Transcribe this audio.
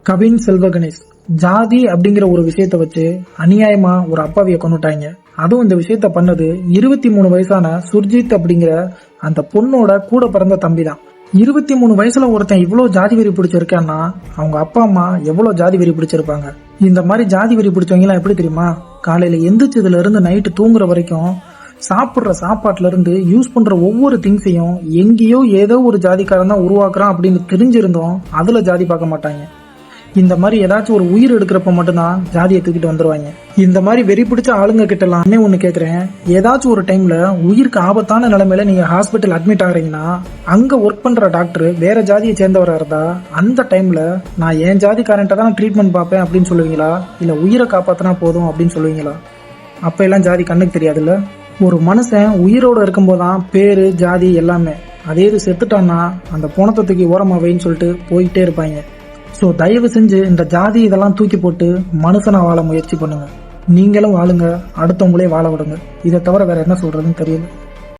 கவின் செல்வ கணேஷ் ஜாதி அப்படிங்கிற ஒரு விஷயத்த வச்சு அநியாயமா ஒரு அப்பாவிய கொண்டுட்டாங்க. அதுவும் இந்த விஷயத்த பண்ணது 23 வயசான சுர்ஜித் அப்படிங்கிற அந்த பொண்ணோட கூட பிறந்த தம்பி தான். 23 வயசுல ஒருத்தன் இவ்வளவு ஜாதி வெறி பிடிச்சிருக்கான்னா அவங்க அப்பா அம்மா எவ்வளவு ஜாதி வெறி பிடிச்சிருப்பாங்க. இந்த மாதிரி ஜாதி வெறி பிடிச்சவங்க எல்லாம் எப்படி தெரியுமா, காலையில எந்திரிச்சதுல இருந்து நைட்டு தூங்குற வரைக்கும் சாப்பிடுற சாப்பாட்டுல இருந்து யூஸ் பண்ற ஒவ்வொரு திங்ஸையும் எங்கேயோ ஏதோ ஒரு ஜாதிக்காரன் தான் உருவாக்குறான் அப்படின்னு தெரிஞ்சிருந்தோம் அதுல ஜாதி பார்க்க மாட்டாங்க. இந்த மாதிரி ஏதாச்சும் ஒரு உயிர் எடுக்கிறப்ப மட்டும்தான் ஜாதியை தூக்கிட்டு வந்துருவாங்க. இந்த மாதிரி வெறி பிடிச்ச ஆளுங்க கிட்ட எல்லாமே ஒண்ணு கேக்குறேன், ஏதாச்சும் ஒரு டைம்ல உயிருக்கு ஆபத்தான நிலைமையில நீங்க ஹாஸ்பிட்டல் அட்மிட் ஆகுறீங்கன்னா அங்க ஒர்க் பண்ற டாக்டர் வேற ஜாதியை சேர்ந்தவரா இருந்தா அந்த டைம்ல நான் என் ஜாதிக்காரன்ட்ட தான் ட்ரீட்மெண்ட் பார்ப்பேன் அப்படின்னு சொல்லுவீங்களா, இல்ல உயிரை காப்பாத்தினா போதும் அப்படின்னு சொல்லுவீங்களா? அப்ப எல்லாம் ஜாதி கண்ணுக்கு தெரியாதுல்ல. ஒரு மனுஷன் உயிரோட இருக்கும்போதுதான் பேரு ஜாதி எல்லாமே. அதே இது செத்துட்டான்னா அந்த போனத்தை தூக்கி ஓரமா வைன்னு சொல்லிட்டு போயிட்டே இருப்பாங்க. ஸோ தயவு செஞ்சு இந்த ஜாதி இதெல்லாம் தூக்கி போட்டு மனுஷனா வாழ முயற்சி பண்ணுங்க. நீங்களும் வாழுங்க, அடுத்தவங்களே வாழ விடுங்க. இதை தவிர வேற என்ன சொல்றதுன்னு தெரியல.